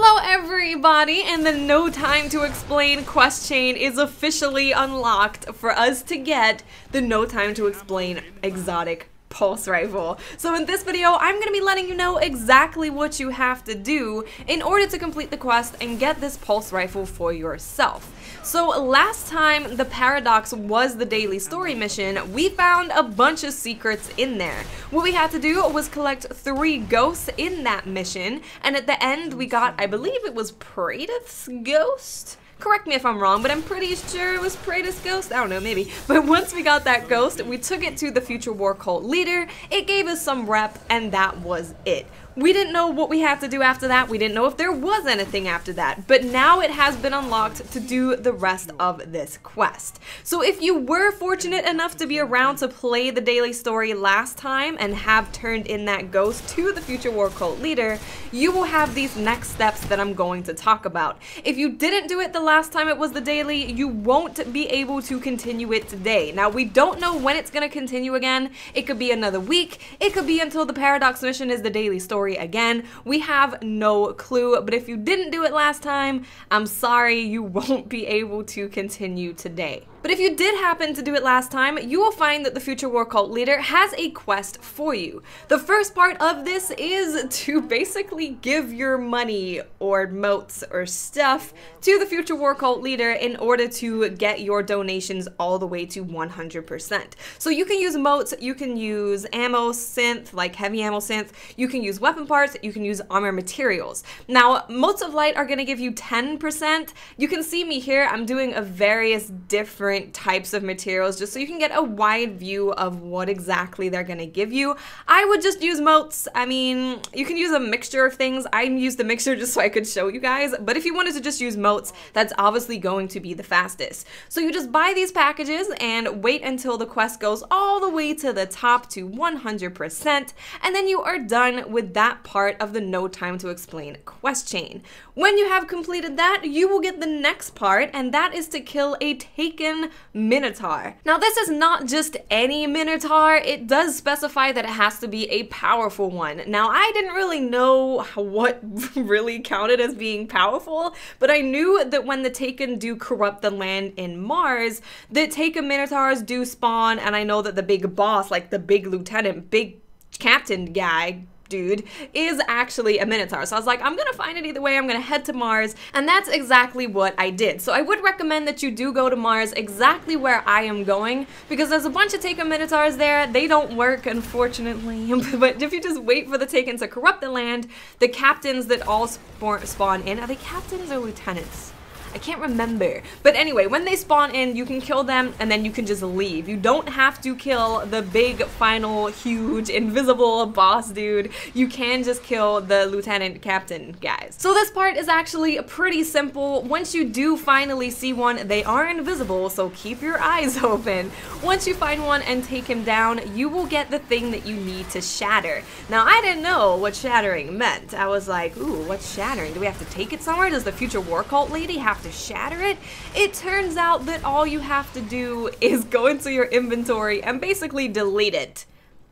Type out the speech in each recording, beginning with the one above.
Hello everybody, and the No Time to Explain quest chain is officially unlocked for us to get the No Time to Explain exotic pulse rifle. So in this video, I'm going to be letting you know exactly what you have to do in order to complete the quest and get this pulse rifle for yourself. So last time the Paradox was the daily story mission, we found a bunch of secrets in there. What we had to do was collect 3 ghosts in that mission, and at the end we got, I believe it was Praedyth's ghost? Correct me if I'm wrong, but I'm pretty sure it was Praedyth's ghost. I don't know, maybe. But once we got that ghost, we took it to the future war cult leader. It gave us some rep, and that was it. We didn't know what we had to do after that. We didn't know if there was anything after that. But now it has been unlocked to do the rest of this quest. So if you were fortunate enough to be around to play the daily story last time and have turned in that ghost to the future war cult leader, you will have these next steps that I'm going to talk about. If you didn't do it the last time it was the daily, you won't be able to continue it today. Now, we don't know when it's going to continue again. It could be another week. It could be until the Paradox mission is the daily story again. We have no clue, but if you didn't do it last time, I'm sorry, you won't be able to continue today. But if you did happen to do it last time, you will find that the future war cult leader has a quest for you. The first part of this is to basically give your money or motes or stuff to the future war cult leader in order to get your donations all the way to 100%. So you can use motes, you can use ammo synth, like heavy ammo synth, you can use weapon parts, you can use armor materials. Now, motes of light are going to give you 10%. You can see me here, I'm doing a various different types of materials just so you can get a wide view of what exactly they're going to give you. I would just use motes. I mean, you can use a mixture of things. I used the mixture just so I could show you guys, but if you wanted to just use motes, that's obviously going to be the fastest. So you just buy these packages and wait until the quest goes all the way to the top to 100%, and then you are done with that part of the No Time to Explain quest chain. When you have completed that, you will get the next part, and that is to kill a taken Minotaur. Now, this is not just any Minotaur. It does specify that it has to be a powerful one. Now, I didn't really know what really counted as being powerful, but I knew that when the Taken do corrupt the land in Mars, the Taken Minotaurs do spawn, and I know that the big boss, like the big lieutenant, big captain guy, dude, is actually a Minotaur. So I was like, I'm gonna find it either way. I'm gonna head to Mars, and that's exactly what I did. So I would recommend that you do go to Mars exactly where I am going, because there's a bunch of Taken Minotaurs there. They don't work, unfortunately, but if you just wait for the Taken to corrupt the land, the captains that all spawn in, are they captains or lieutenants? I can't remember. But anyway, when they spawn in, you can kill them and then you can just leave. You don't have to kill the big, final, huge, invisible boss dude. You can just kill the lieutenant captain guys. So this part is actually pretty simple. Once you do finally see one, they are invisible, so keep your eyes open. Once you find one and take him down, you will get the thing that you need to shatter. Now, I didn't know what shattering meant. I was like, ooh, what's shattering? Do we have to take it somewhere? Does the future war cult lady have to shatter it? It turns out that all you have to do is go into your inventory and basically delete it.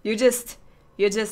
You just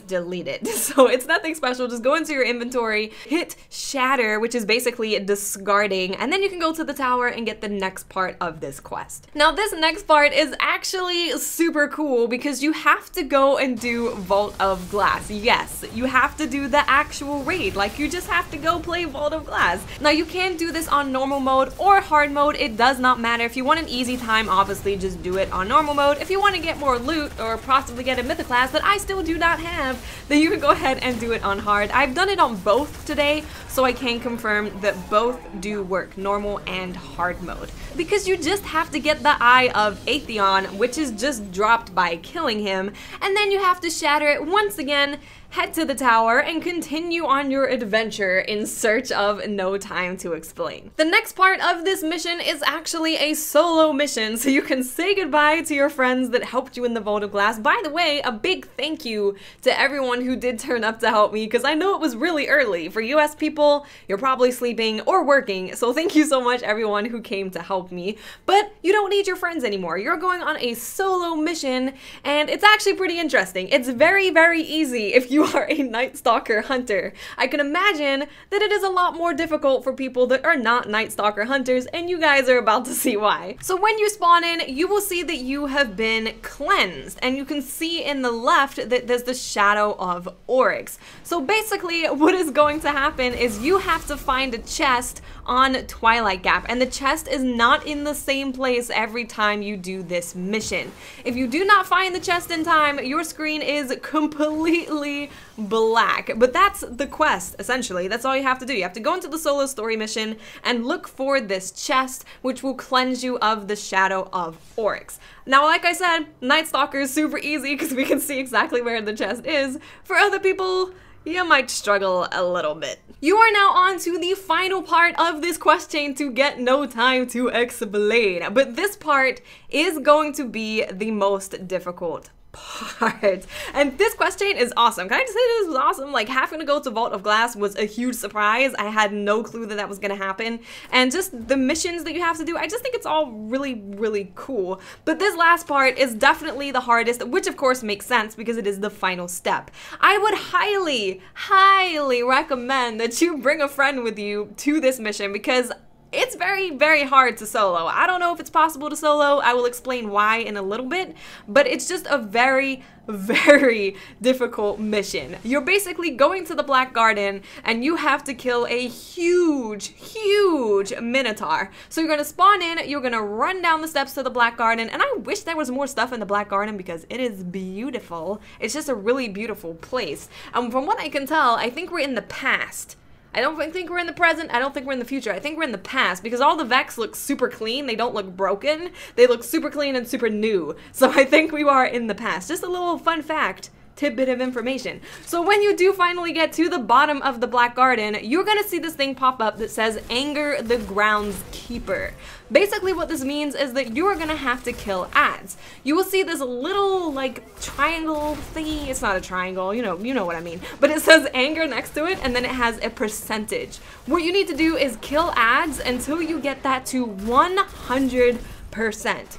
delete it. So it's nothing special. Just go into your inventory, hit shatter, which is basically discarding, and then you can go to the tower and get the next part of this quest. Now, this next part is actually super cool because you have to go and do Vault of Glass. Yes, you have to do the actual raid. Like, you just have to go play Vault of Glass. Now, you can do this on normal mode or hard mode. It does not matter. If you want an easy time, obviously just do it on normal mode. If you want to get more loot or possibly get a mythic class that I still do not have, then you can go ahead and do it on hard. I've done it on both today, so I can confirm that both do work, normal and hard mode. Because you just have to get the Eye of Atheon, which is just dropped by killing him, and then you have to shatter it once again, head to the tower, and continue on your adventure in search of No Time to Explain. The next part of this mission is actually a solo mission, so you can say goodbye to your friends that helped you in the Vault of Glass. By the way, a big thank you to everyone who did turn up to help me, because I know it was really early. For US people, you're probably sleeping or working, so thank you so much everyone who came to help me. But you don't need your friends anymore. You're going on a solo mission, and it's actually pretty interesting. It's very, very easy if you you are a Night Stalker hunter. I can imagine that it is a lot more difficult for people that are not Night Stalker hunters, and you guys are about to see why. So when you spawn in, you will see that you have been cleansed, and you can see in the left that there's the shadow of Oryx. So basically what is going to happen is you have to find a chest on Twilight Gap, and the chest is not in the same place every time you do this mission. If you do not find the chest in time, your screen is completely black. But that's the quest, essentially. That's all you have to do. You have to go into the solo story mission and look for this chest, which will cleanse you of the shadow of Oryx. Now, like I said, Night Stalker is super easy because we can see exactly where the chest is. For other people, you might struggle a little bit. You are now on to the final part of this quest chain to get No Time to Explain. But this part is going to be the most difficult part. And this quest chain is awesome. Can I just say this was awesome? Like, having to go to Vault of Glass was a huge surprise. I had no clue that that was gonna happen. And just the missions that you have to do, I just think it's all really, really cool. But this last part is definitely the hardest, which of course makes sense because it is the final step. I would highly, highly recommend that you bring a friend with you to this mission because it's very, very hard to solo. I don't know if it's possible to solo. I will explain why in a little bit, but it's just a very, very difficult mission. You're basically going to the Black Garden and you have to kill a huge, huge Minotaur. So you're gonna spawn in, you're gonna run down the steps to the Black Garden, and I wish there was more stuff in the Black Garden because it is beautiful. It's just a really beautiful place. And from what I can tell, I think we're in the past. I don't think we're in the present, I don't think we're in the future, I think we're in the past because all the Vex look super clean, they don't look broken, they look super clean and super new. So I think we are in the past. Just a little fun fact. Tidbit of information. So when you do finally get to the bottom of the Black Garden, you're gonna see this thing pop up that says Anger the Groundskeeper. Basically what this means is that you are gonna have to kill ads. You will see this little like triangle thingy. It's not a triangle, you know what I mean. But it says anger next to it and then it has a percentage. What you need to do is kill ads until you get that to 100%.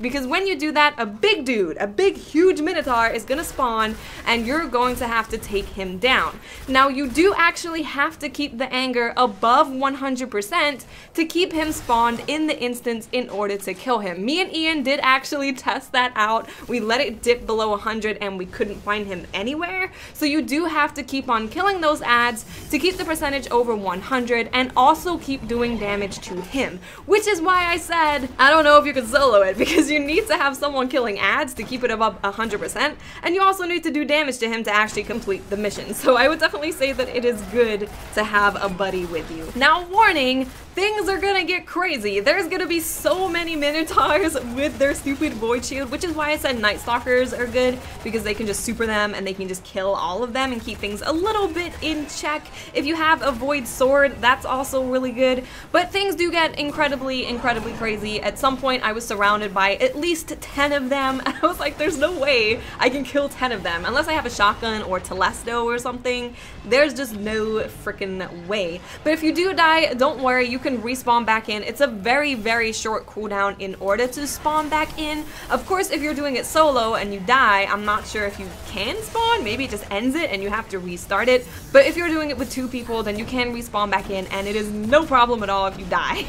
Because when you do that, a big dude, a big huge Minotaur is gonna spawn and you're going to have to take him down. Now you do actually have to keep the anger above 100% to keep him spawned in the instance in order to kill him. Me and Ian did actually test that out. We let it dip below 100 and we couldn't find him anywhere. So you do have to keep on killing those ads to keep the percentage over 100 and also keep doing damage to him. Which is why I said, I don't know if you could solo it because you need to have someone killing ads to keep it above 100%, and you also need to do damage to him to actually complete the mission. So I would definitely say that it is good to have a buddy with you. Now, warning, things are gonna get crazy. There's gonna be so many Minotaurs with their stupid void shield, which is why I said Night Stalkers are good because they can just super them and they can just kill all of them and keep things a little bit in check. If you have a void sword, that's also really good, but things do get incredibly, incredibly crazy. At some point, I was surrounded by at least 10 of them, and I was like, there's no way I can kill 10 of them unless I have a shotgun or Telesto or something. There's just no freaking way. But if you do die, don't worry, you can respawn back in. It's a very, very short cooldown in order to spawn back in. Of course, if you're doing it solo and you die, I'm not sure if you can spawn. Maybe it just ends it and you have to restart it. But if you're doing it with 2 people, then you can respawn back in and it is no problem at all if you die.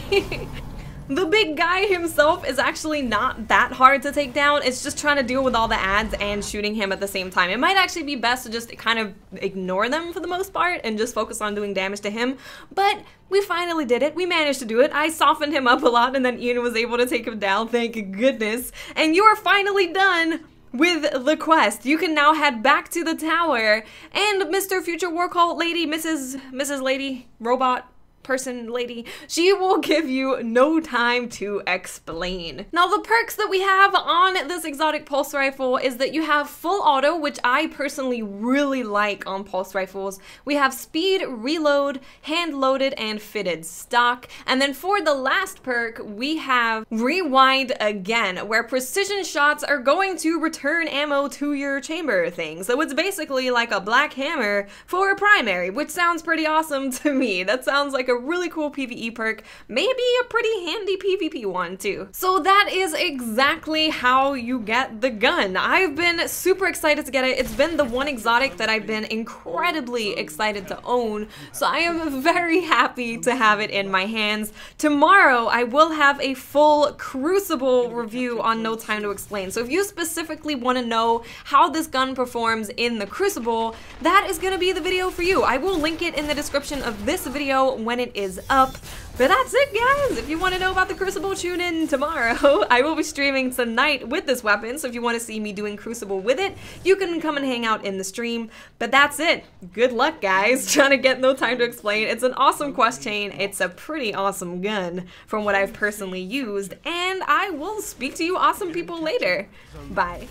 The big guy himself is actually not that hard to take down. It's just trying to deal with all the ads and shooting him at the same time. It might actually be best to just kind of ignore them for the most part and just focus on doing damage to him. But we finally did it. We managed to do it. I softened him up a lot and then Ian was able to take him down, thank goodness. And you are finally done with the quest. You can now head back to the tower and Mr. Future War Cult Lady, Mrs. Lady, Robot, person lady, she will give you no time to explain. Now the perks that we have on this exotic pulse rifle is that you have full auto, which I personally really like on pulse rifles. We have speed, reload, hand loaded, and fitted stock. And then for the last perk, we have rewind again, where precision shots are going to return ammo to your chamber thing. So it's basically like a black hammer for a primary, which sounds pretty awesome to me. That sounds like a really cool PvE perk, maybe a pretty handy PvP one too. So that is exactly how you get the gun. I've been super excited to get it. It's been the one exotic that I've been incredibly excited to own, so I am very happy to have it in my hands. Tomorrow I will have a full Crucible review on No Time to Explain, so if you specifically want to know how this gun performs in the Crucible, that is going to be the video for you. I will link it in the description of this video when it is up. But that's it, guys. If you want to know about the Crucible, tune in tomorrow. I will be streaming tonight with this weapon, so if you want to see me doing Crucible with it, you can come and hang out in the stream. But that's it. Good luck, guys, trying to get No Time to Explain. It's an awesome quest chain. It's a pretty awesome gun from what I've personally used, and I will speak to you awesome people later. Bye.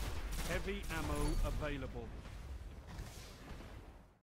Heavy ammo available.